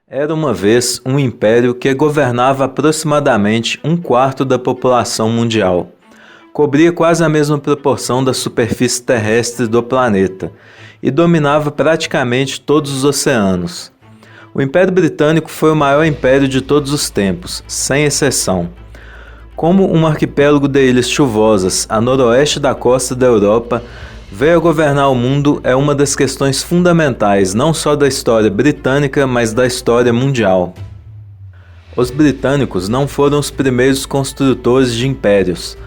Era uma vez um império que governava aproximadamente um quarto da população mundial. Cobria quase a mesma proporção da superfície terrestre do planeta e dominava praticamente todos os oceanos. O Império Britânico foi o maior império de todos os tempos, sem exceção. Como um arquipélago de ilhas chuvosas a noroeste da costa da Europa, veio a governar o mundo é uma das questões fundamentais não só da história britânica, mas da história mundial. Os britânicos não foram os primeiros construtores de impérios.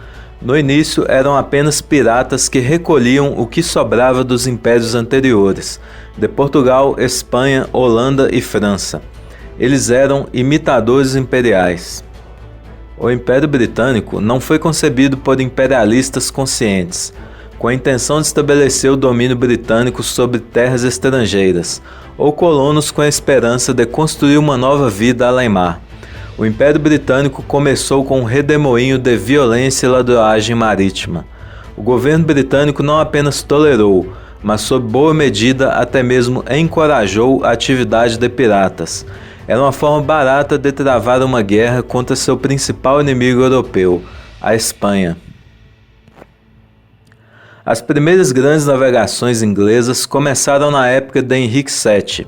No início eram apenas piratas que recolhiam o que sobrava dos impérios anteriores, de Portugal, Espanha, Holanda e França. Eles eram imitadores imperiais. O Império Britânico não foi concebido por imperialistas conscientes, com a intenção de estabelecer o domínio britânico sobre terras estrangeiras, ou colonos com a esperança de construir uma nova vida além-mar. O Império Britânico começou com um redemoinho de violência e ladroagem marítima. O governo britânico não apenas tolerou, mas sob boa medida até mesmo encorajou a atividade de piratas. Era uma forma barata de travar uma guerra contra seu principal inimigo europeu, a Espanha. As primeiras grandes navegações inglesas começaram na época de Henrique VII,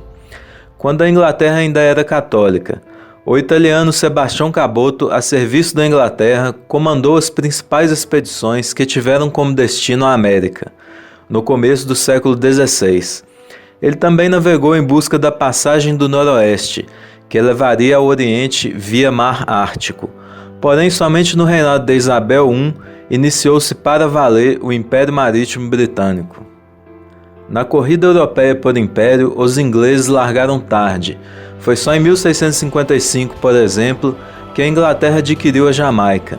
quando a Inglaterra ainda era católica. O italiano Sebastião Cabotto, a serviço da Inglaterra, comandou as principais expedições que tiveram como destino a América, no começo do século XVI. Ele também navegou em busca da passagem do Noroeste, que levaria ao Oriente via Mar Ártico. Porém, somente no reinado de Isabel I iniciou-se para valer o Império Marítimo Britânico. Na corrida europeia por império, os ingleses largaram tarde. Foi só em 1655, por exemplo, que a Inglaterra adquiriu a Jamaica.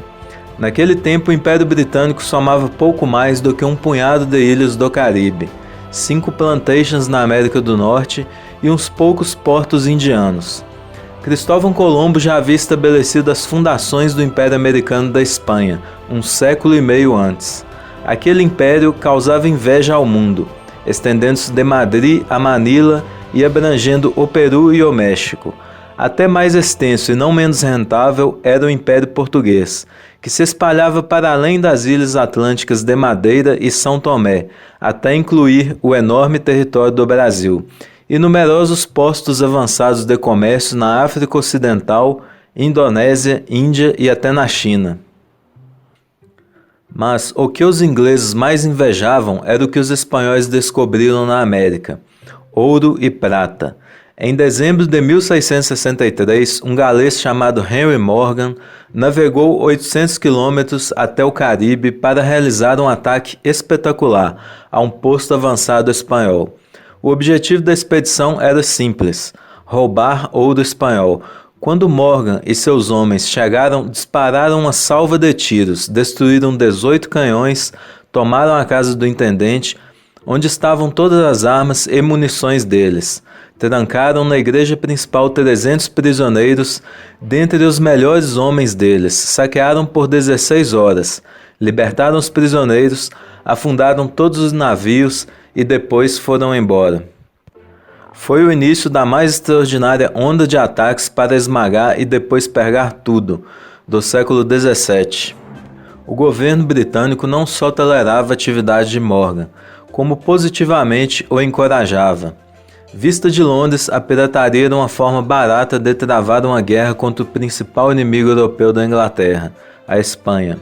Naquele tempo, o Império Britânico somava pouco mais do que um punhado de ilhas do Caribe, 5 plantations na América do Norte e uns poucos portos indianos. Cristóvão Colombo já havia estabelecido as fundações do Império Americano da Espanha, um século e meio antes. Aquele império causava inveja ao mundo, estendendo-se de Madrid a Manila e abrangendo o Peru e o México. Até mais extenso e não menos rentável era o Império Português, que se espalhava para além das ilhas atlânticas de Madeira e São Tomé, até incluir o enorme território do Brasil, e numerosos postos avançados de comércio na África Ocidental, Indonésia, Índia e até na China. Mas o que os ingleses mais invejavam era o que os espanhóis descobriram na América: ouro e prata. Em dezembro de 1663, um galês chamado Henry Morgan navegou 800 quilômetros até o Caribe para realizar um ataque espetacular a um posto avançado espanhol. O objetivo da expedição era simples: roubar ouro espanhol. Quando Morgan e seus homens chegaram, dispararam uma salva de tiros, destruíram 18 canhões, tomaram a casa do intendente, onde estavam todas as armas e munições deles. Trancaram na igreja principal 300 prisioneiros, dentre os melhores homens deles, saquearam por 16 horas, libertaram os prisioneiros, afundaram todos os navios e depois foram embora. Foi o início da mais extraordinária onda de ataques para esmagar e depois pegar tudo, do século XVII. O governo britânico não só tolerava a atividade de Morgan, como positivamente o encorajava. Vista de Londres, a pirataria era uma forma barata de travar uma guerra contra o principal inimigo europeu da Inglaterra, a Espanha.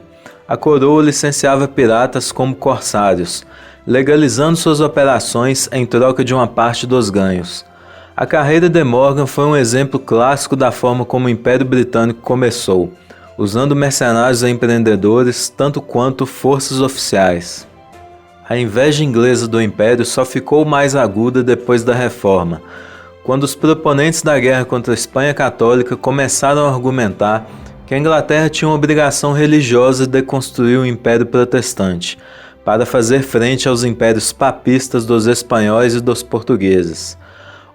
A coroa licenciava piratas como corsários, legalizando suas operações em troca de uma parte dos ganhos. A carreira de Morgan foi um exemplo clássico da forma como o Império Britânico começou, usando mercenários e empreendedores tanto quanto forças oficiais. A inveja inglesa do Império só ficou mais aguda depois da Reforma, quando os proponentes da guerra contra a Espanha Católica começaram a argumentar que a Inglaterra tinha uma obrigação religiosa de construir um Império Protestante, para fazer frente aos impérios papistas dos espanhóis e dos portugueses.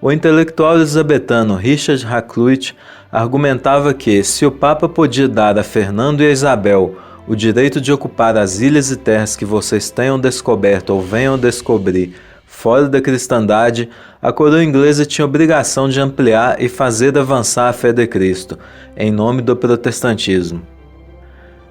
O intelectual elisabetano Richard Hakluyt argumentava que, se o Papa podia dar a Fernando e a Isabel o direito de ocupar as ilhas e terras que vocês tenham descoberto ou venham descobrir fora da cristandade, a coroa inglesa tinha obrigação de ampliar e fazer avançar a fé de Cristo, em nome do protestantismo.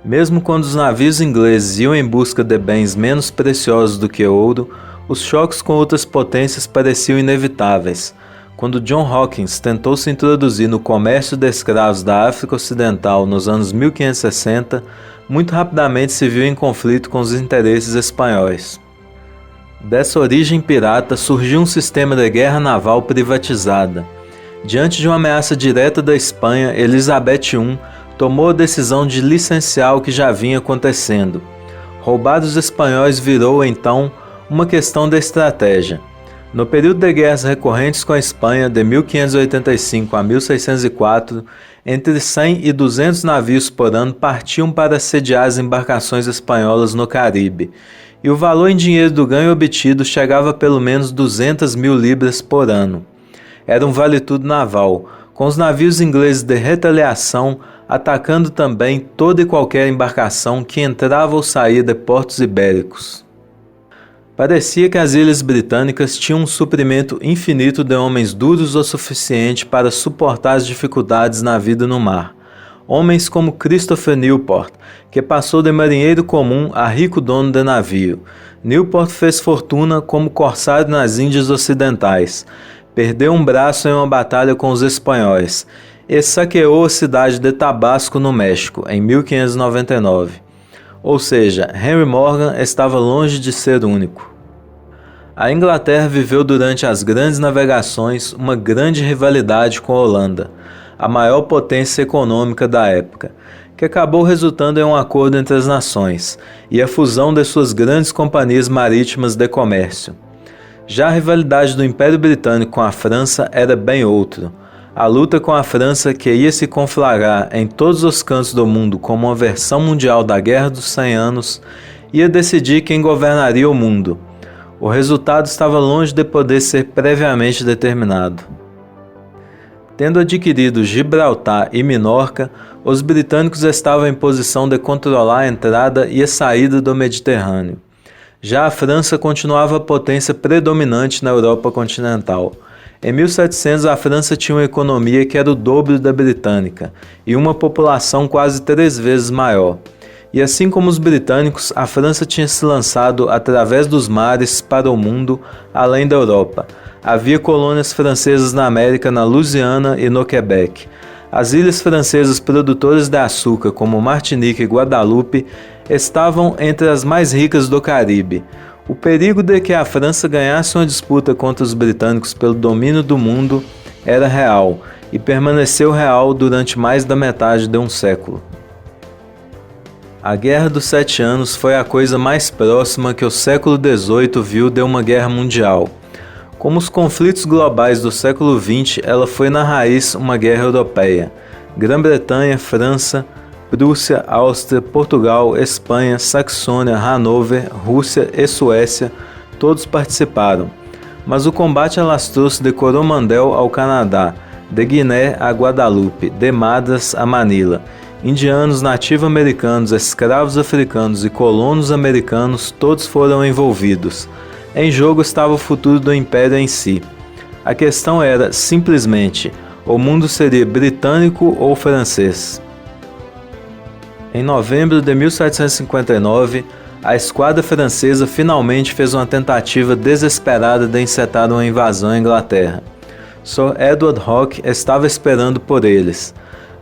Mesmo quando os navios ingleses iam em busca de bens menos preciosos do que ouro, os choques com outras potências pareciam inevitáveis. Quando John Hawkins tentou se introduzir no comércio de escravos da África Ocidental nos anos 1560, muito rapidamente se viu em conflito com os interesses espanhóis. Dessa origem pirata surgiu um sistema de guerra naval privatizada. Diante de uma ameaça direta da Espanha, Elizabeth I tomou a decisão de licenciar o que já vinha acontecendo. Roubar dos espanhóis virou, então, uma questão de estratégia. No período de guerras recorrentes com a Espanha, de 1585 a 1604, entre 100 e 200 navios por ano partiam para assediar as embarcações espanholas no Caribe, e o valor em dinheiro do ganho obtido chegava a pelo menos 200 mil libras por ano. Era um vale-tudo naval, com os navios ingleses de retaliação atacando também toda e qualquer embarcação que entrava ou saía de portos ibéricos. Parecia que as ilhas britânicas tinham um suprimento infinito de homens duros o suficiente para suportar as dificuldades na vida no mar. Homens como Christopher Newport, que passou de marinheiro comum a rico dono de navio. Newport fez fortuna como corsário nas Índias Ocidentais. Perdeu um braço em uma batalha com os espanhóis e saqueou a cidade de Tabasco, no México, em 1599. Ou seja, Henry Morgan estava longe de ser único. A Inglaterra viveu durante as grandes navegações uma grande rivalidade com a Holanda, a maior potência econômica da época, que acabou resultando em um acordo entre as nações e a fusão de suas grandes companhias marítimas de comércio. Já a rivalidade do Império Britânico com a França era bem outro. A luta com a França, que ia se conflagrar em todos os cantos do mundo como uma versão mundial da Guerra dos 100 Anos, ia decidir quem governaria o mundo. O resultado estava longe de poder ser previamente determinado. Tendo adquirido Gibraltar e Minorca, os britânicos estavam em posição de controlar a entrada e a saída do Mediterrâneo. Já a França continuava a potência predominante na Europa continental. Em 1700, a França tinha uma economia que era o dobro da britânica e uma população quase 3 vezes maior. E assim como os britânicos, a França tinha se lançado através dos mares para o mundo além da Europa. Havia colônias francesas na América, na Louisiana e no Quebec. As ilhas francesas produtoras de açúcar, como Martinique e Guadalupe, estavam entre as mais ricas do Caribe. O perigo de que a França ganhasse uma disputa contra os britânicos pelo domínio do mundo era real, e permaneceu real durante mais da metade de um século. A Guerra dos 7 Anos foi a coisa mais próxima que o século XVIII viu de uma guerra mundial. Como os conflitos globais do século XX, ela foi na raiz uma guerra europeia. Grã-Bretanha, França, Prússia, Áustria, Portugal, Espanha, Saxônia, Hanover, Rússia e Suécia, todos participaram. Mas o combate alastrou-se de Coromandel ao Canadá, de Guiné a Guadalupe, de Madras a Manila. Indianos, nativo-americanos, escravos africanos e colonos americanos, todos foram envolvidos. Em jogo estava o futuro do império em si. A questão era, simplesmente, o mundo seria britânico ou francês? Em novembro de 1759, a esquadra francesa finalmente fez uma tentativa desesperada de encetar uma invasão à Inglaterra. Sir Edward Hawke estava esperando por eles.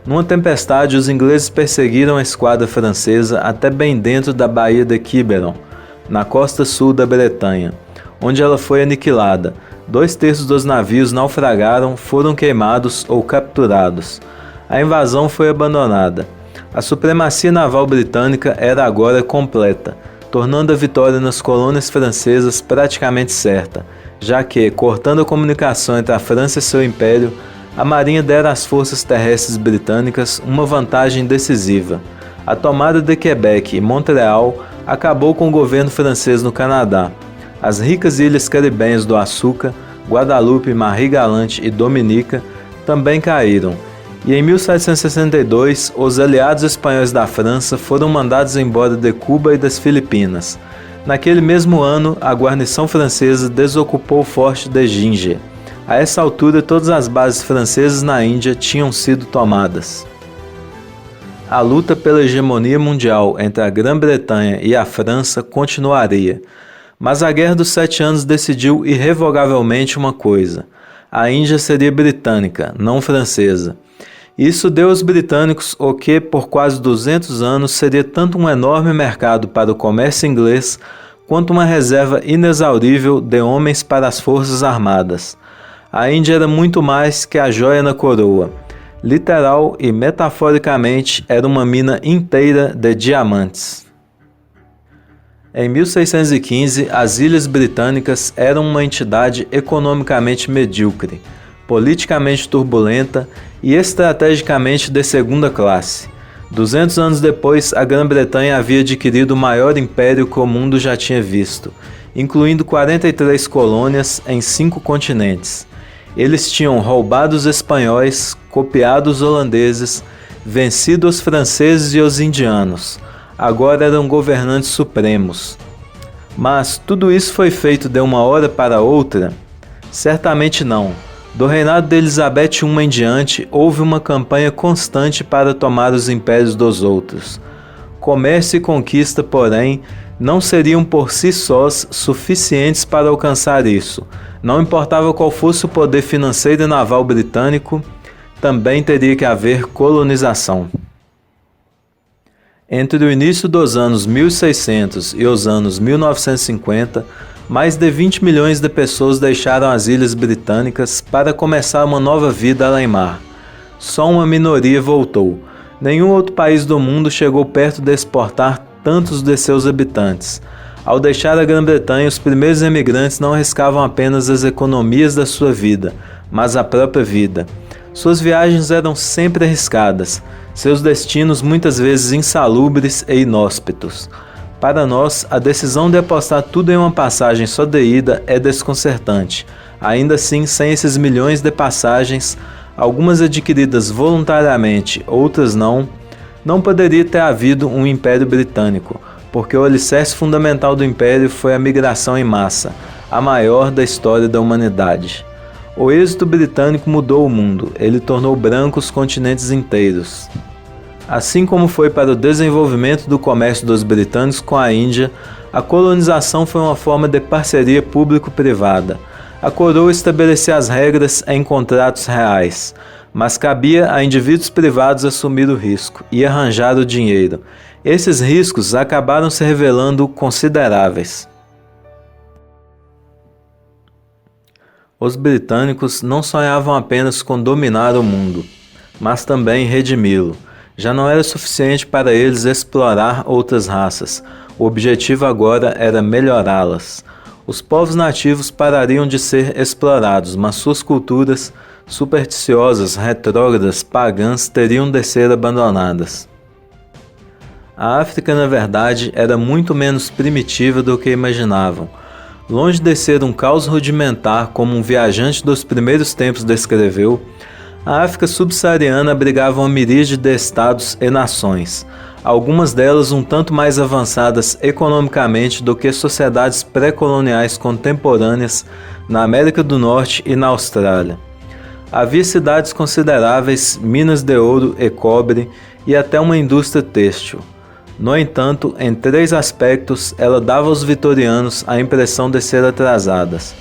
Numa tempestade, os ingleses perseguiram a esquadra francesa até bem dentro da Baía de Quiberon, na costa sul da Bretanha, onde ela foi aniquilada. 2/3 dos navios naufragaram, foram queimados ou capturados. A invasão foi abandonada. A supremacia naval britânica era agora completa, tornando a vitória nas colônias francesas praticamente certa, já que, cortando a comunicação entre a França e seu império, a marinha dera às forças terrestres britânicas uma vantagem decisiva. A tomada de Quebec e Montreal acabou com o governo francês no Canadá. As ricas ilhas caribenhas do açúcar, Guadalupe, Marie-Galante e Dominica, também caíram. E em 1762, os aliados espanhóis da França foram mandados embora de Cuba e das Filipinas. Naquele mesmo ano, a guarnição francesa desocupou o forte de Ginger. A essa altura, todas as bases francesas na Índia tinham sido tomadas. A luta pela hegemonia mundial entre a Grã-Bretanha e a França continuaria, mas a Guerra dos 7 Anos decidiu irrevogavelmente uma coisa: a Índia seria britânica, não francesa. Isso deu aos britânicos o que, por quase 200 anos, seria tanto um enorme mercado para o comércio inglês, quanto uma reserva inexaurível de homens para as forças armadas. A Índia era muito mais que a joia na coroa. Literal e metaforicamente, era uma mina inteira de diamantes. Em 1615, as Ilhas Britânicas eram uma entidade economicamente medíocre, politicamente turbulenta e estrategicamente de segunda classe. 200 anos depois, a Grã-Bretanha havia adquirido o maior império que o mundo já tinha visto, incluindo 43 colônias em 5 continentes. Eles tinham roubado os espanhóis, copiado os holandeses, vencido os franceses e os indianos. Agora eram governantes supremos. Mas tudo isso foi feito de uma hora para outra? Certamente não. Do reinado de Elizabeth I em diante, houve uma campanha constante para tomar os impérios dos outros. Comércio e conquista, porém, não seriam por si sós suficientes para alcançar isso. Não importava qual fosse o poder financeiro e naval britânico, também teria que haver colonização. Entre o início dos anos 1600 e os anos 1950, mais de 20 milhões de pessoas deixaram as Ilhas Britânicas para começar uma nova vida além mar. Só uma minoria voltou. Nenhum outro país do mundo chegou perto de exportar tantos de seus habitantes. Ao deixar a Grã-Bretanha, os primeiros emigrantes não arriscavam apenas as economias da sua vida, mas a própria vida. Suas viagens eram sempre arriscadas, seus destinos muitas vezes insalubres e inóspitos. Para nós, a decisão de apostar tudo em uma passagem só de ida é desconcertante. Ainda assim, sem esses milhões de passagens, algumas adquiridas voluntariamente, outras não poderia ter havido um Império Britânico, porque o alicerce fundamental do Império foi a migração em massa, a maior da história da humanidade. O êxito britânico mudou o mundo, ele tornou brancos continentes inteiros. Assim como foi para o desenvolvimento do comércio dos britânicos com a Índia, a colonização foi uma forma de parceria público-privada. A coroa estabelecia as regras em contratos reais, mas cabia a indivíduos privados assumir o risco e arranjar o dinheiro. Esses riscos acabaram se revelando consideráveis. Os britânicos não sonhavam apenas com dominar o mundo, mas também redimi-lo. Já não era suficiente para eles explorar outras raças. O objetivo agora era melhorá-las. Os povos nativos parariam de ser explorados, mas suas culturas supersticiosas, retrógradas, pagãs teriam de ser abandonadas. A África, na verdade, era muito menos primitiva do que imaginavam. Longe de ser um caos rudimentar como um viajante dos primeiros tempos descreveu, a África subsaariana abrigava uma miríade de estados e nações, algumas delas um tanto mais avançadas economicamente do que sociedades pré-coloniais contemporâneas na América do Norte e na Austrália. Havia cidades consideráveis, minas de ouro e cobre e até uma indústria têxtil. No entanto, em 3 aspectos, ela dava aos vitorianos a impressão de ser atrasadas.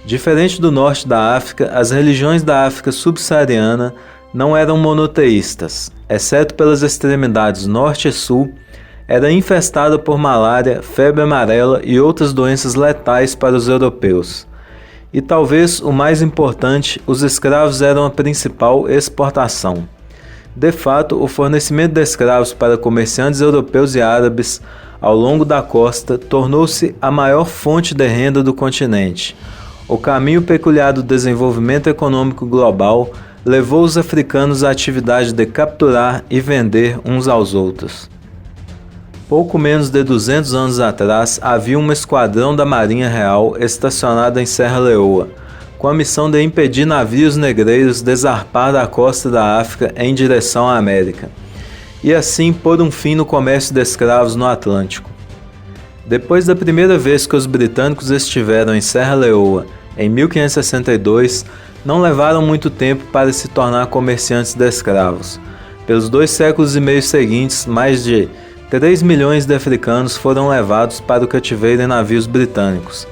Diferente do norte da África, as religiões da África subsaariana não eram monoteístas. Exceto pelas extremidades norte e sul, era infestada por malária, febre amarela e outras doenças letais para os europeus. E talvez o mais importante, os escravos eram a principal exportação. De fato, o fornecimento de escravos para comerciantes europeus e árabes ao longo da costa tornou-se a maior fonte de renda do continente. O caminho peculiar do desenvolvimento econômico global levou os africanos à atividade de capturar e vender uns aos outros. Pouco menos de 200 anos atrás, havia um esquadrão da Marinha Real estacionado em Serra Leoa, com a missão de impedir navios negreiros de zarpar da costa da África em direção à América, e assim pôr um fim no comércio de escravos no Atlântico. Depois da primeira vez que os britânicos estiveram em Serra Leoa, em 1562, não levaram muito tempo para se tornar comerciantes de escravos. Pelos 2 séculos e meio seguintes, mais de 3 milhões de africanos foram levados para o cativeiro em navios britânicos.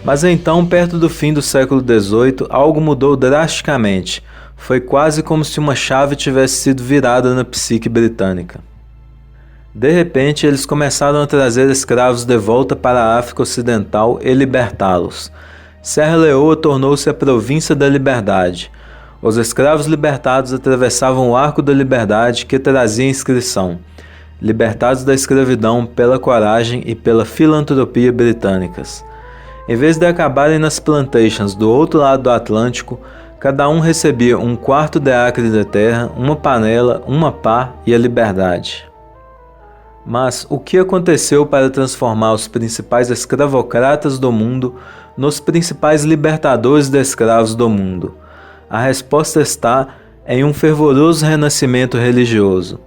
Mas então, perto do fim do século XVIII, algo mudou drasticamente. Foi quase como se uma chave tivesse sido virada na psique britânica. De repente, eles começaram a trazer escravos de volta para a África Ocidental e libertá-los. Serra Leoa tornou-se a província da liberdade. Os escravos libertados atravessavam o Arco da Liberdade que trazia inscrição: libertados da escravidão pela coragem e pela filantropia britânicas. Em vez de acabarem nas plantations do outro lado do Atlântico, cada um recebia 1/4 de acre de terra, uma panela, uma pá e a liberdade. Mas o que aconteceu para transformar os principais escravocratas do mundo nos principais libertadores de escravos do mundo? A resposta está em um fervoroso renascimento religioso.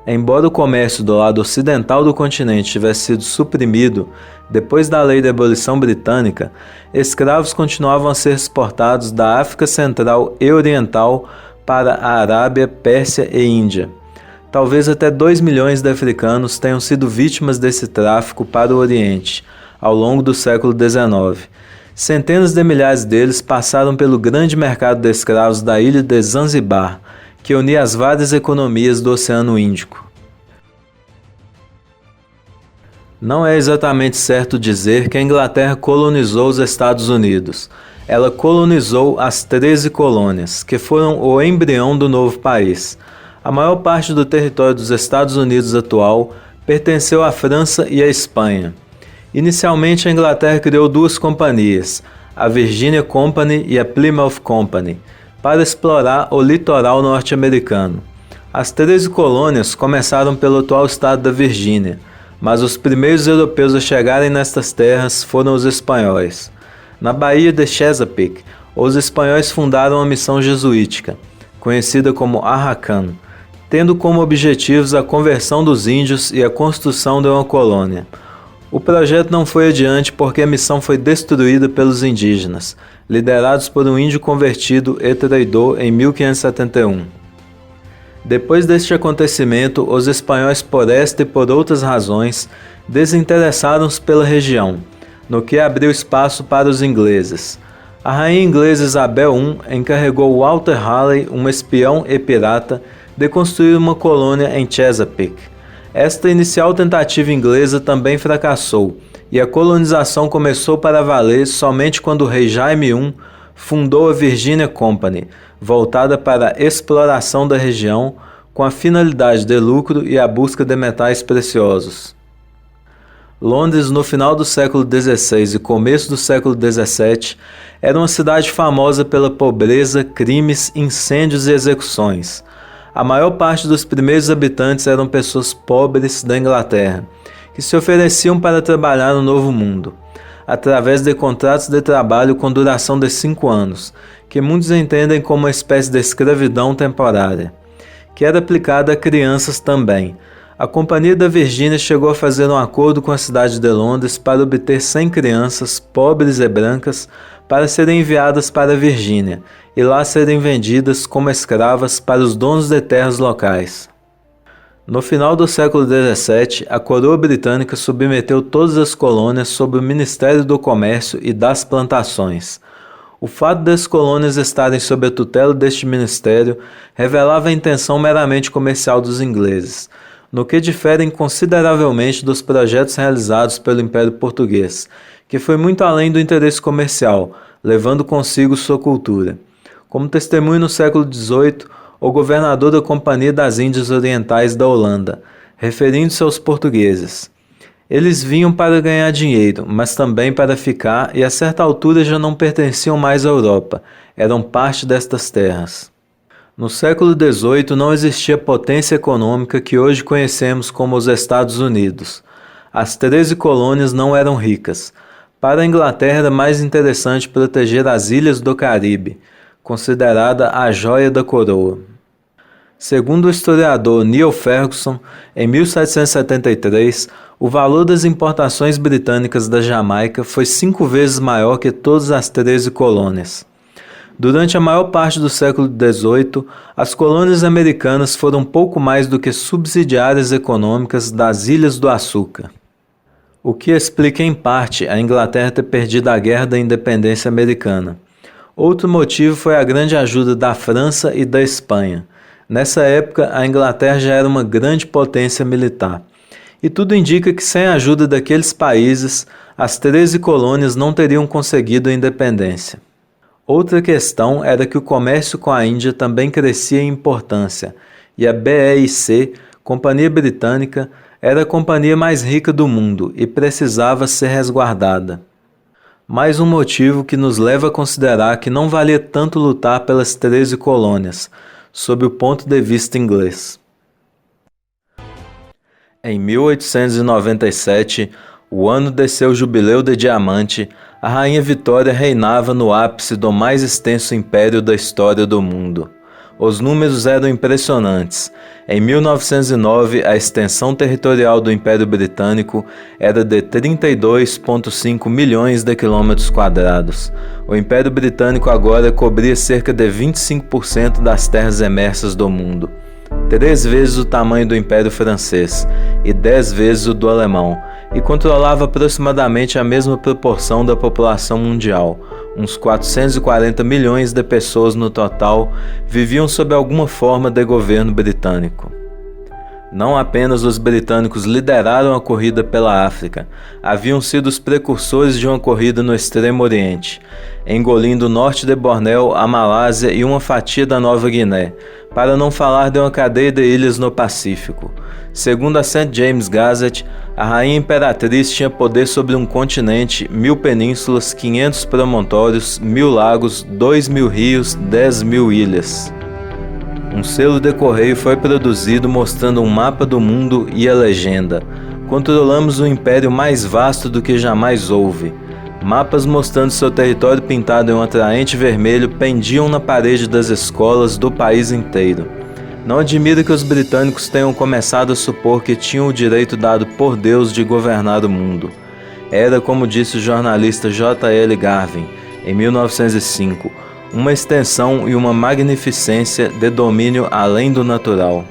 Embora o comércio do lado ocidental do continente tivesse sido suprimido depois da lei de abolição britânica, escravos continuavam a ser exportados da África Central e Oriental para a Arábia, Pérsia e Índia. Talvez até 2 milhões de africanos tenham sido vítimas desse tráfico para o Oriente ao longo do século XIX. Centenas de milhares deles passaram pelo grande mercado de escravos da ilha de Zanzibar, que unia as várias economias do Oceano Índico. Não é exatamente certo dizer que a Inglaterra colonizou os Estados Unidos. Ela colonizou as 13 colônias, que foram o embrião do novo país. A maior parte do território dos Estados Unidos atual pertenceu à França e à Espanha. Inicialmente, a Inglaterra criou 2 companhias, a Virginia Company e a Plymouth Company, para explorar o litoral norte-americano. As 13 colônias começaram pelo atual estado da Virgínia, mas os primeiros europeus a chegarem nestas terras foram os espanhóis. Na Baía de Chesapeake, os espanhóis fundaram a missão jesuítica, conhecida como Arracan, tendo como objetivos a conversão dos índios e a construção de uma colônia. O projeto não foi adiante porque a missão foi destruída pelos indígenas, liderados por um índio convertido e traidor em 1571. Depois deste acontecimento, os espanhóis, por esta e por outras razões, desinteressaram-se pela região, no que abriu espaço para os ingleses. A rainha inglesa Isabel I encarregou Walter Raleigh, um espião e pirata, de construir uma colônia em Chesapeake. Esta inicial tentativa inglesa também fracassou, e a colonização começou para valer somente quando o rei Jaime I fundou a Virginia Company, voltada para a exploração da região, com a finalidade de lucro e a busca de metais preciosos. Londres, no final do século XVI e começo do século XVII, era uma cidade famosa pela pobreza, crimes, incêndios e execuções. A maior parte dos primeiros habitantes eram pessoas pobres da Inglaterra, que se ofereciam para trabalhar no Novo Mundo, através de contratos de trabalho com duração de 5 anos, que muitos entendem como uma espécie de escravidão temporária, que era aplicada a crianças também. A Companhia da Virgínia chegou a fazer um acordo com a cidade de Londres para obter 100 crianças, pobres e brancas, para serem enviadas para a Virgínia, e lá serem vendidas como escravas para os donos de terras locais. No final do século XVII, a coroa britânica submeteu todas as colônias sob o Ministério do Comércio e das Plantações. O fato das colônias estarem sob a tutela deste ministério revelava a intenção meramente comercial dos ingleses, no que diferem consideravelmente dos projetos realizados pelo Império Português, que foi muito além do interesse comercial, levando consigo sua cultura. Como testemunho no século XVIII, o governador da Companhia das Índias Orientais da Holanda, referindo-se aos portugueses. Eles vinham para ganhar dinheiro, mas também para ficar, e a certa altura já não pertenciam mais à Europa, eram parte destas terras. No século XVIII não existia potência econômica que hoje conhecemos como os Estados Unidos. As 13 colônias não eram ricas. Para a Inglaterra era mais interessante proteger as ilhas do Caribe, considerada a joia da coroa. Segundo o historiador Neil Ferguson, em 1773, o valor das importações britânicas da Jamaica foi 5 vezes maior que todas as 13 colônias. Durante a maior parte do século XVIII, as colônias americanas foram pouco mais do que subsidiárias econômicas das Ilhas do Açúcar, o que explica em parte a Inglaterra ter perdido a Guerra da Independência Americana. Outro motivo foi a grande ajuda da França e da Espanha. Nessa época, a Inglaterra já era uma grande potência militar. E tudo indica que sem a ajuda daqueles países, as 13 colônias não teriam conseguido a independência. Outra questão era que o comércio com a Índia também crescia em importância, e a BEIC, Companhia Britânica, era a companhia mais rica do mundo e precisava ser resguardada. Mais um motivo que nos leva a considerar que não valia tanto lutar pelas 13 colônias, sob o ponto de vista inglês. Em 1897, o ano de seu jubileu de diamante, a Rainha Vitória reinava no ápice do mais extenso império da história do mundo. Os números eram impressionantes. Em 1909, a extensão territorial do Império Britânico era de 32,5 milhões de quilômetros quadrados. O Império Britânico agora cobria cerca de 25% das terras emersas do mundo, 3 vezes o tamanho do Império Francês e 10 vezes o do Alemão, e controlava aproximadamente a mesma proporção da população mundial. Uns 440 milhões de pessoas no total viviam sob alguma forma de governo britânico. Não apenas os britânicos lideraram a corrida pela África, haviam sido os precursores de uma corrida no Extremo Oriente, engolindo o norte de Bornéu, a Malásia e uma fatia da Nova Guiné, para não falar de uma cadeia de ilhas no Pacífico. Segundo a St. James Gazette, a rainha imperatriz tinha poder sobre um continente, 1000 penínsulas, 500 promontórios, 1000 lagos, 2000 rios, 10.000 ilhas. Um selo de correio foi produzido mostrando um mapa do mundo e a legenda: controlamos um império mais vasto do que jamais houve. Mapas mostrando seu território pintado em um atraente vermelho pendiam na parede das escolas do país inteiro. Não admira que os britânicos tenham começado a supor que tinham o direito dado por Deus de governar o mundo. Era, como disse o jornalista J.L. Garvin, em 1905, uma extensão e uma magnificência de domínio além do natural.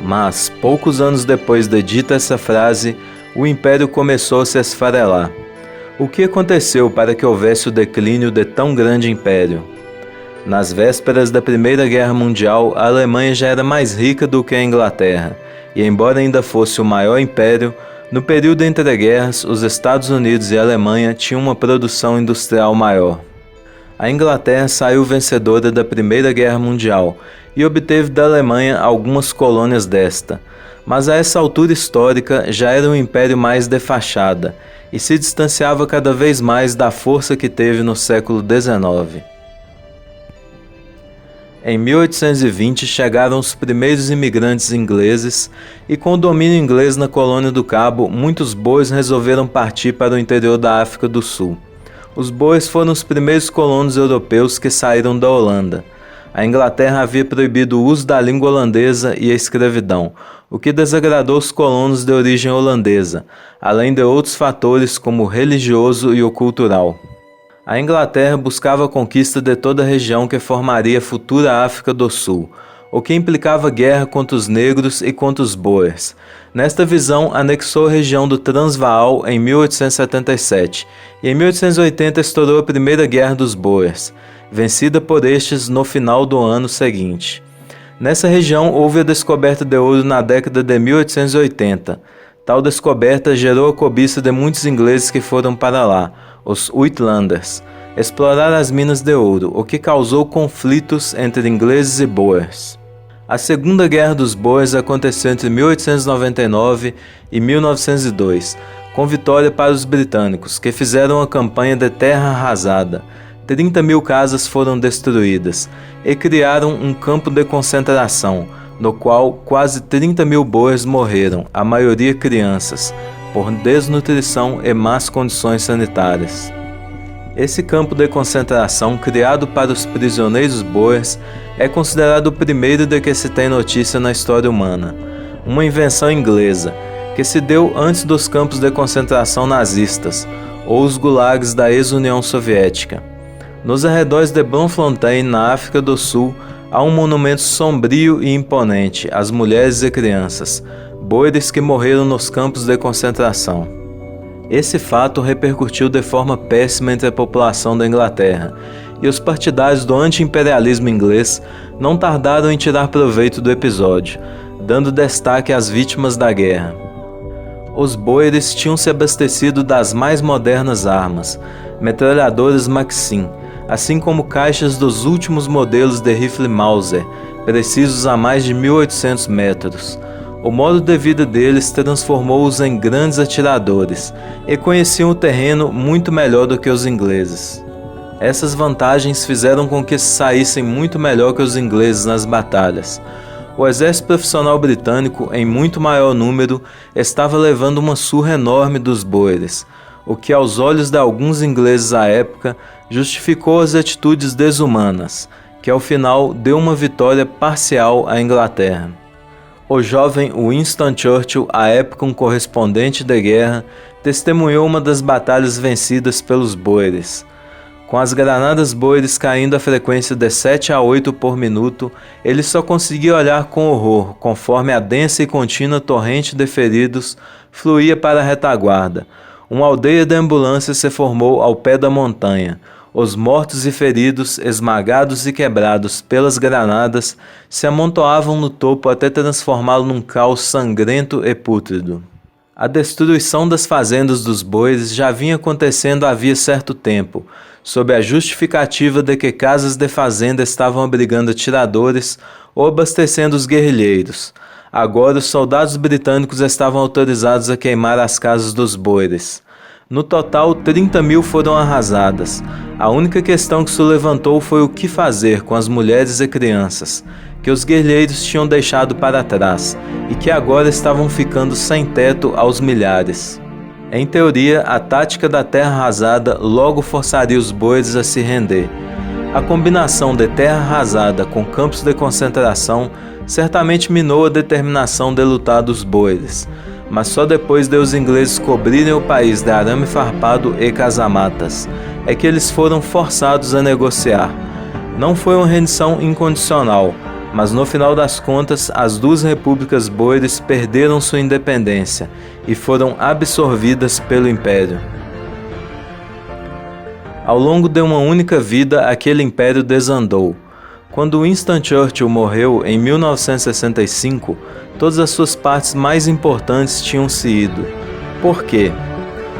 Mas, poucos anos depois de dita essa frase, o império começou a se esfarelar. O que aconteceu para que houvesse o declínio de tão grande império? Nas vésperas da Primeira Guerra Mundial, a Alemanha já era mais rica do que a Inglaterra, e embora ainda fosse o maior império, no período entre guerras, os Estados Unidos e a Alemanha tinham uma produção industrial maior. A Inglaterra saiu vencedora da Primeira Guerra Mundial e obteve da Alemanha algumas colônias desta, mas a essa altura histórica já era um império mais de fachada e se distanciava cada vez mais da força que teve no século XIX. Em 1820 chegaram os primeiros imigrantes ingleses e com o domínio inglês na colônia do Cabo, muitos bois resolveram partir para o interior da África do Sul. Os bois foram os primeiros colonos europeus que saíram da Holanda. A Inglaterra havia proibido o uso da língua holandesa e a escravidão, o que desagradou os colonos de origem holandesa, além de outros fatores como o religioso e o cultural. A Inglaterra buscava a conquista de toda a região que formaria a futura África do Sul, o que implicava guerra contra os negros e contra os boers. Nesta visão, anexou a região do Transvaal em 1877 e em 1880 estourou a Primeira Guerra dos Boers, vencida por estes no final do ano seguinte. Nessa região houve a descoberta de ouro na década de 1880. Tal descoberta gerou a cobiça de muitos ingleses que foram para lá, os Uitlanders, explorar as minas de ouro, o que causou conflitos entre ingleses e boers. A Segunda Guerra dos Boers aconteceu entre 1899 e 1902, com vitória para os britânicos, que fizeram uma campanha de terra arrasada. 30.000 casas foram destruídas e criaram um campo de concentração, no qual quase 30.000 boers morreram, a maioria crianças, por desnutrição e más condições sanitárias. Esse campo de concentração, criado para os prisioneiros boers, é considerado o primeiro de que se tem notícia na história humana. Uma invenção inglesa, que se deu antes dos campos de concentração nazistas, ou os gulags da ex-União Soviética. Nos arredores de Bloemfontein, na África do Sul, há um monumento sombrio e imponente às mulheres e crianças, boeres que morreram nos campos de concentração. Esse fato repercutiu de forma péssima entre a população da Inglaterra, e os partidários do anti-imperialismo inglês não tardaram em tirar proveito do episódio, dando destaque às vítimas da guerra. Os boeres tinham se abastecido das mais modernas armas, metralhadoras Maxim, assim como caixas dos últimos modelos de rifle Mauser, precisos a mais de 1.800 metros. O modo de vida deles transformou-os em grandes atiradores e conheciam o terreno muito melhor do que os ingleses. Essas vantagens fizeram com que saíssem muito melhor que os ingleses nas batalhas. O exército profissional britânico, em muito maior número, estava levando uma surra enorme dos boeres, o que aos olhos de alguns ingleses à época justificou as atitudes desumanas, que ao final deu uma vitória parcial à Inglaterra. O jovem Winston Churchill, à época um correspondente de guerra, testemunhou uma das batalhas vencidas pelos boeres. Com as granadas boeres caindo à frequência de 7 a 8 por minuto, ele só conseguia olhar com horror, conforme a densa e contínua torrente de feridos fluía para a retaguarda. Uma aldeia de ambulâncias se formou ao pé da montanha. Os mortos e feridos, esmagados e quebrados pelas granadas, se amontoavam no topo até transformá-lo num caos sangrento e pútrido. A destruição das fazendas dos boeres já vinha acontecendo havia certo tempo, sob a justificativa de que casas de fazenda estavam abrigando atiradores ou abastecendo os guerrilheiros. Agora, os soldados britânicos estavam autorizados a queimar as casas dos boeres. No total, 30.000 foram arrasadas. A única questão que se levantou foi o que fazer com as mulheres e crianças, que os guerrilheiros tinham deixado para trás e que agora estavam ficando sem teto aos milhares. Em teoria, a tática da terra arrasada logo forçaria os boeres a se render. A combinação de terra arrasada com campos de concentração certamente minou a determinação de lutar dos boeres, mas só depois de os ingleses cobrirem o país de arame farpado e casamatas é que eles foram forçados a negociar. Não foi uma rendição incondicional, mas no final das contas as duas repúblicas boeres perderam sua independência e foram absorvidas pelo Império. Ao longo de uma única vida, aquele império desandou. Quando Winston Churchill morreu em 1965, todas as suas partes mais importantes tinham se ido. Por quê?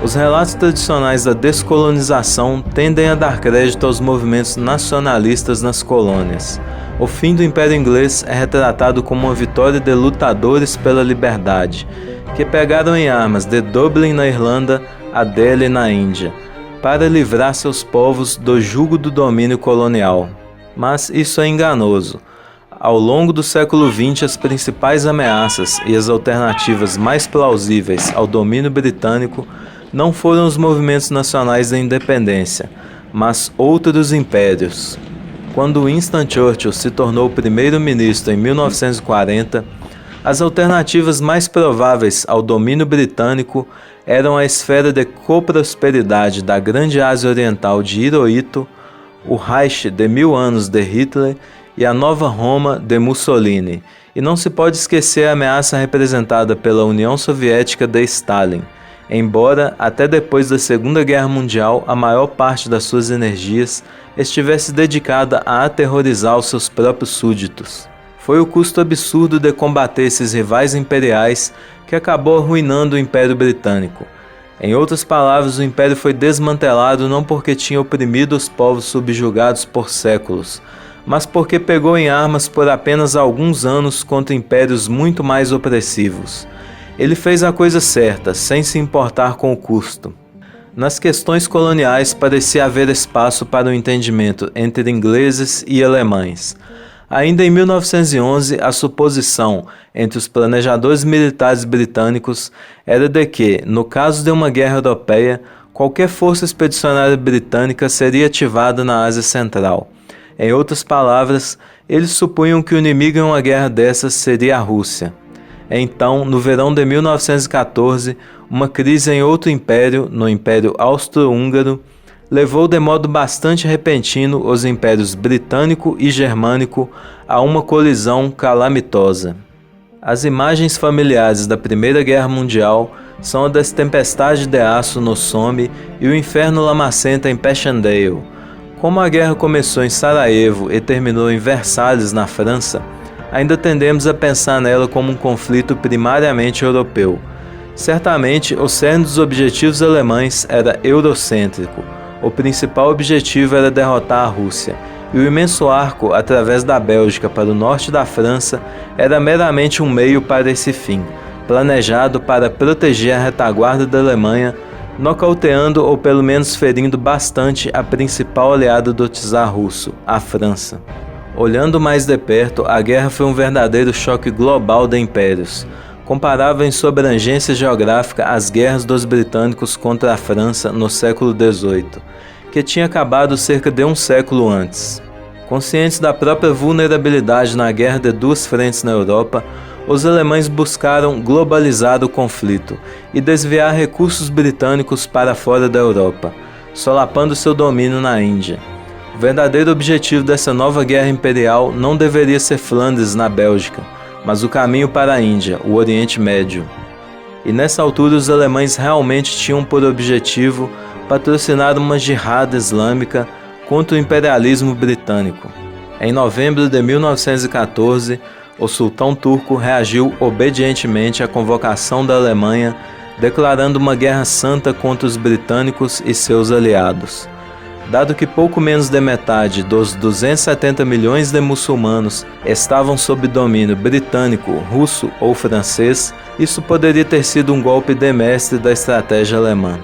Os relatos tradicionais da descolonização tendem a dar crédito aos movimentos nacionalistas nas colônias. O fim do Império Inglês é retratado como uma vitória de lutadores pela liberdade, que pegaram em armas de Dublin na Irlanda a Delhi na Índia, para livrar seus povos do jugo do domínio colonial. Mas isso é enganoso. Ao longo do século XX, as principais ameaças e as alternativas mais plausíveis ao domínio britânico não foram os movimentos nacionais da independência, mas outros impérios. Quando Winston Churchill se tornou primeiro-ministro em 1940, as alternativas mais prováveis ao domínio britânico eram a esfera de coprosperidade da Grande Ásia Oriental de Hirohito, o Reich de 1000 anos de Hitler e a Nova Roma de Mussolini, e não se pode esquecer a ameaça representada pela União Soviética de Stalin, embora até depois da Segunda Guerra Mundial a maior parte das suas energias estivesse dedicada a aterrorizar os seus próprios súditos. Foi o custo absurdo de combater esses rivais imperiais que acabou arruinando o Império Britânico. Em outras palavras, o Império foi desmantelado não porque tinha oprimido os povos subjugados por séculos, mas porque pegou em armas por apenas alguns anos contra impérios muito mais opressivos. Ele fez a coisa certa, sem se importar com o custo. Nas questões coloniais parecia haver espaço para o entendimento entre ingleses e alemães. Ainda em 1911, a suposição entre os planejadores militares britânicos era de que, no caso de uma guerra europeia, qualquer força expedicionária britânica seria ativada na Ásia Central. Em outras palavras, eles supunham que o inimigo em uma guerra dessas seria a Rússia. Então, no verão de 1914, uma crise em outro império, no Império Austro-Húngaro, levou de modo bastante repentino os impérios britânico e germânico a uma colisão calamitosa. As imagens familiares da Primeira Guerra Mundial são a das tempestades de aço no Somme e o inferno lamacento em Passchendaele. Como a guerra começou em Sarajevo e terminou em Versalhes, na França, ainda tendemos a pensar nela como um conflito primariamente europeu. Certamente, o cerne dos objetivos alemães era eurocêntrico. O principal objetivo era derrotar a Rússia, e o imenso arco através da Bélgica para o norte da França era meramente um meio para esse fim, planejado para proteger a retaguarda da Alemanha, nocauteando ou pelo menos ferindo bastante a principal aliada do czar russo, a França. Olhando mais de perto, a guerra foi um verdadeiro choque global de impérios, comparável em sua abrangência geográfica às guerras dos britânicos contra a França no século XVIII, que tinha acabado cerca de um século antes. Conscientes da própria vulnerabilidade na guerra de duas frentes na Europa, os alemães buscaram globalizar o conflito e desviar recursos britânicos para fora da Europa, solapando seu domínio na Índia. O verdadeiro objetivo dessa nova guerra imperial não deveria ser Flandres na Bélgica, mas o caminho para a Índia, o Oriente Médio. E nessa altura os alemães realmente tinham por objetivo patrocinar uma jihad islâmica contra o imperialismo britânico. Em novembro de 1914, o sultão turco reagiu obedientemente à convocação da Alemanha, declarando uma guerra santa contra os britânicos e seus aliados. Dado que pouco menos de metade dos 270 milhões de muçulmanos estavam sob domínio britânico, russo ou francês, isso poderia ter sido um golpe de mestre da estratégia alemã.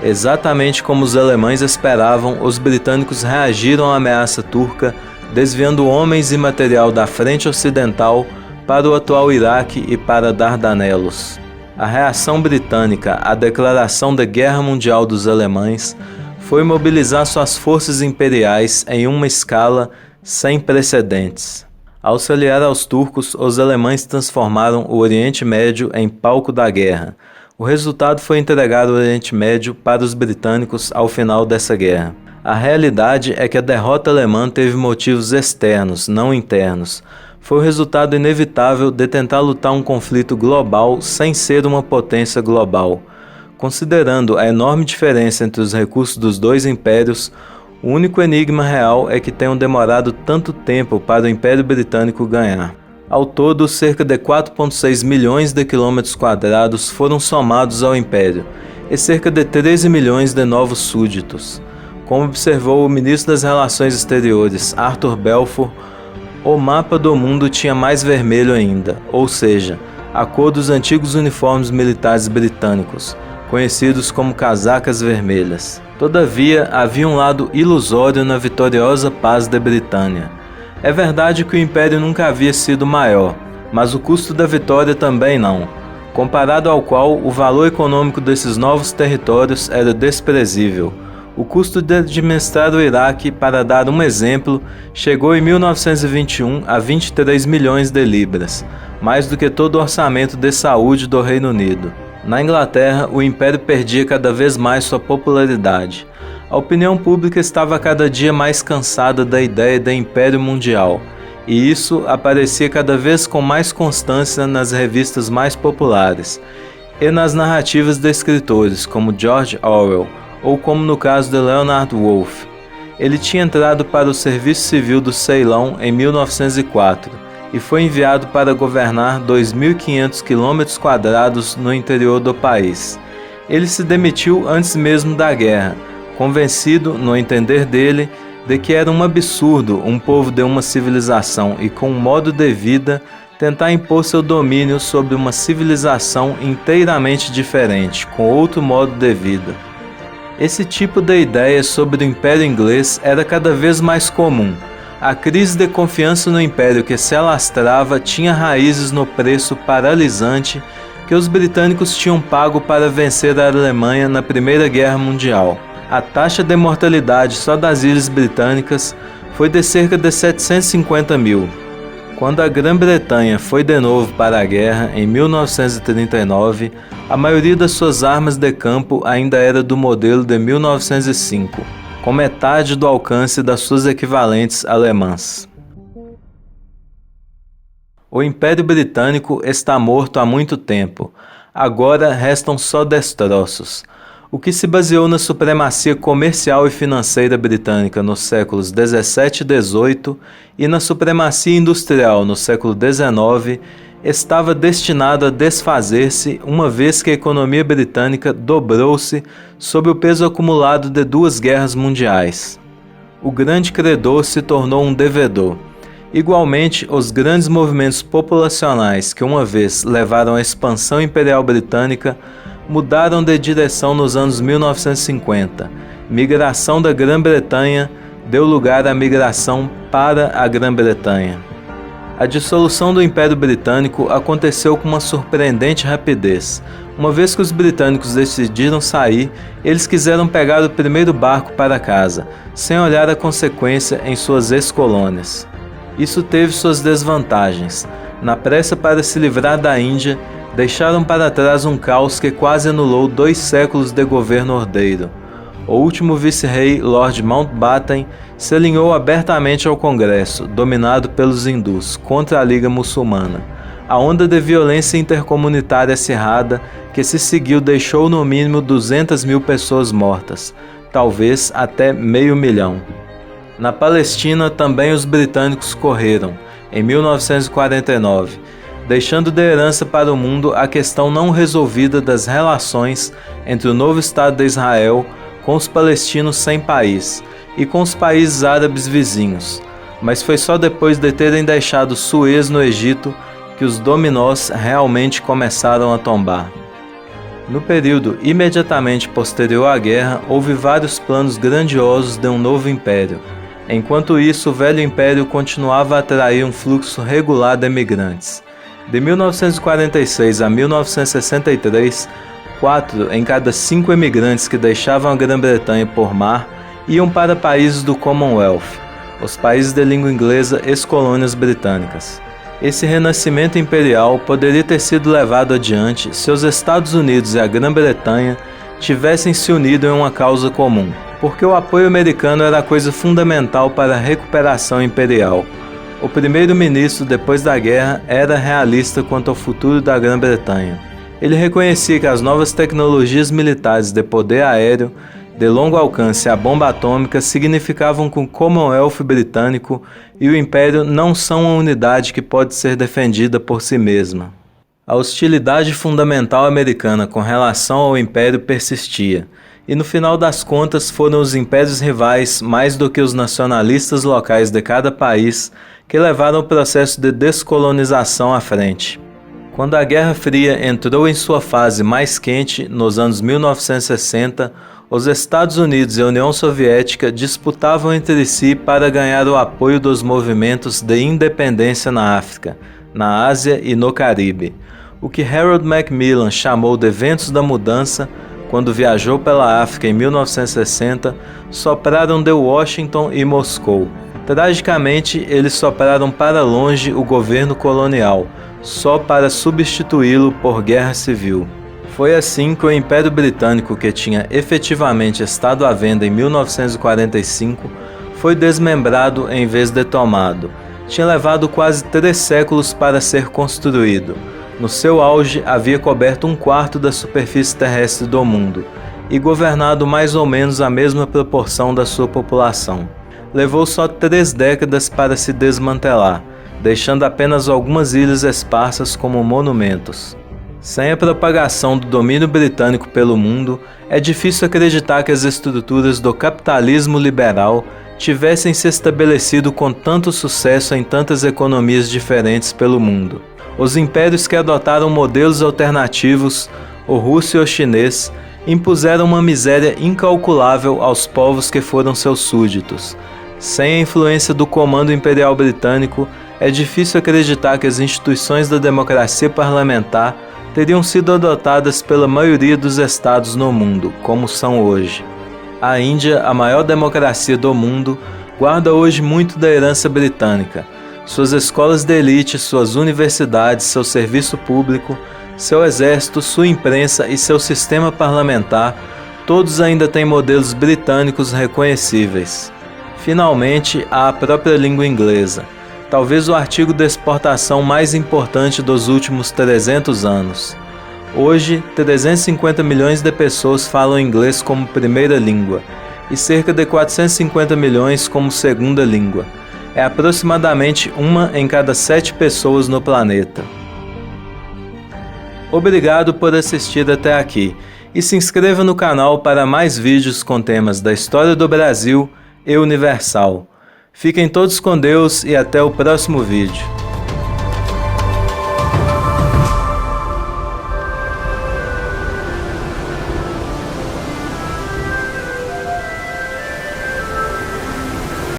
Exatamente como os alemães esperavam, os britânicos reagiram à ameaça turca, desviando homens e material da frente ocidental para o atual Iraque e para Dardanelos. A reação britânica à declaração da Guerra Mundial dos Alemães foi mobilizar suas forças imperiais em uma escala sem precedentes. Ao se aliar aos turcos, os alemães transformaram o Oriente Médio em palco da guerra. O resultado foi entregar o Oriente Médio para os britânicos ao final dessa guerra. A realidade é que a derrota alemã teve motivos externos, não internos. Foi o resultado inevitável de tentar lutar um conflito global sem ser uma potência global. Considerando a enorme diferença entre os recursos dos dois impérios, o único enigma real é que tenham demorado tanto tempo para o Império Britânico ganhar. Ao todo, cerca de 4,6 milhões de quilômetros quadrados foram somados ao Império, e cerca de 13 milhões de novos súditos. Como observou o ministro das Relações Exteriores, Arthur Balfour, o mapa do mundo tinha mais vermelho ainda, ou seja, a cor dos antigos uniformes militares britânicos, conhecidos como casacas vermelhas. Todavia, havia um lado ilusório na vitoriosa paz de Britânia. É verdade que o império nunca havia sido maior, mas o custo da vitória também não, comparado ao qual o valor econômico desses novos territórios era desprezível. O custo de administrar o Iraque, para dar um exemplo, chegou em 1921 a 23 milhões de libras, mais do que todo o orçamento de saúde do Reino Unido. Na Inglaterra, o império perdia cada vez mais sua popularidade. A opinião pública estava cada dia mais cansada da ideia de império mundial, e isso aparecia cada vez com mais constância nas revistas mais populares e nas narrativas de escritores como George Orwell, ou como no caso de Leonard Woolf. Ele tinha entrado para o Serviço Civil do Ceilão em 1904 e foi enviado para governar 2.500 km² no interior do país. Ele se demitiu antes mesmo da guerra, convencido, no entender dele, de que era um absurdo um povo de uma civilização e com um modo de vida tentar impor seu domínio sobre uma civilização inteiramente diferente, com outro modo de vida. Esse tipo de ideia sobre o Império Inglês era cada vez mais comum. A crise de confiança no Império que se alastrava tinha raízes no preço paralisante que os britânicos tinham pago para vencer a Alemanha na Primeira Guerra Mundial. A taxa de mortalidade só das ilhas britânicas foi de cerca de 750 mil. Quando a Grã-Bretanha foi de novo para a guerra, em 1939, a maioria das suas armas de campo ainda era do modelo de 1905, com metade do alcance das suas equivalentes alemãs. O Império Britânico está morto há muito tempo. Agora restam só destroços. O que se baseou na supremacia comercial e financeira britânica nos séculos 17 e 18 e na supremacia industrial no século 19 estava destinado a desfazer-se uma vez que a economia britânica dobrou-se sob o peso acumulado de 2 guerras mundiais. O grande credor se tornou um devedor. Igualmente, os grandes movimentos populacionais que uma vez levaram à expansão imperial britânica mudaram de direção nos anos 1950. Migração da Grã-Bretanha deu lugar à migração para a Grã-Bretanha. A dissolução do Império Britânico aconteceu com uma surpreendente rapidez. Uma vez que os britânicos decidiram sair, eles quiseram pegar o primeiro barco para casa, sem olhar a consequência em suas ex-colônias. Isso teve suas desvantagens. Na pressa para se livrar da Índia, deixaram para trás um caos que quase anulou 2 séculos de governo ordeiro. O último vice-rei, Lord Mountbatten, se alinhou abertamente ao Congresso, dominado pelos hindus, contra a Liga Muçulmana. A onda de violência intercomunitária acirrada que se seguiu deixou no mínimo 200 mil pessoas mortas, talvez até 500.000. Na Palestina também os britânicos correram, em 1949, deixando de herança para o mundo a questão não resolvida das relações entre o novo Estado de Israel com os palestinos sem país e com os países árabes vizinhos, mas foi só depois de terem deixado Suez no Egito que os dominós realmente começaram a tombar. No período imediatamente posterior à guerra, houve vários planos grandiosos de um novo império. Enquanto isso, o velho império continuava a atrair um fluxo regular de imigrantes. De 1946 a 1963, 4 em cada 5 imigrantes que deixavam a Grã-Bretanha por mar iam para países do Commonwealth, os países de língua inglesa ex-colônias britânicas. Esse renascimento imperial poderia ter sido levado adiante se os Estados Unidos e a Grã-Bretanha tivessem se unido em uma causa comum, porque o apoio americano era a coisa fundamental para a recuperação imperial. O primeiro-ministro, depois da guerra, era realista quanto ao futuro da Grã-Bretanha. Ele reconhecia que as novas tecnologias militares de poder aéreo, de longo alcance e a bomba atômica significavam que o Commonwealth britânico e o Império não são uma unidade que pode ser defendida por si mesma. A hostilidade fundamental americana com relação ao Império persistia, e no final das contas foram os impérios rivais, mais do que os nacionalistas locais de cada país, que levaram o processo de descolonização à frente. Quando a Guerra Fria entrou em sua fase mais quente, nos anos 1960, os Estados Unidos e a União Soviética disputavam entre si para ganhar o apoio dos movimentos de independência na África, na Ásia e no Caribe. O que Harold Macmillan chamou de ventos da mudança, quando viajou pela África em 1960, sopraram de Washington e Moscou. Tragicamente, eles sopraram para longe o governo colonial, só para substituí-lo por guerra civil. Foi assim que o Império Britânico, que tinha efetivamente estado à venda em 1945, foi desmembrado em vez de tomado. Tinha levado quase 3 séculos para ser construído. No seu auge, havia coberto 1/4 da superfície terrestre do mundo e governado mais ou menos a mesma proporção da sua população. Levou só 3 décadas para se desmantelar, deixando apenas algumas ilhas esparsas como monumentos. Sem a propagação do domínio britânico pelo mundo, é difícil acreditar que as estruturas do capitalismo liberal tivessem se estabelecido com tanto sucesso em tantas economias diferentes pelo mundo. Os impérios que adotaram modelos alternativos, o russo e o chinês, impuseram uma miséria incalculável aos povos que foram seus súditos. Sem a influência do comando imperial britânico, é difícil acreditar que as instituições da democracia parlamentar teriam sido adotadas pela maioria dos estados no mundo, como são hoje. A Índia, a maior democracia do mundo, guarda hoje muito da herança britânica. Suas escolas de elite, suas universidades, seu serviço público, seu exército, sua imprensa e seu sistema parlamentar, todos ainda têm modelos britânicos reconhecíveis. Finalmente, há a própria língua inglesa, talvez o artigo de exportação mais importante dos últimos 300 anos. Hoje, 350 milhões de pessoas falam inglês como primeira língua e cerca de 450 milhões como segunda língua. É aproximadamente 1 em cada 7 pessoas no planeta. Obrigado por assistir até aqui e se inscreva no canal para mais vídeos com temas da história do Brasil e universal. Fiquem todos com Deus e até o próximo vídeo.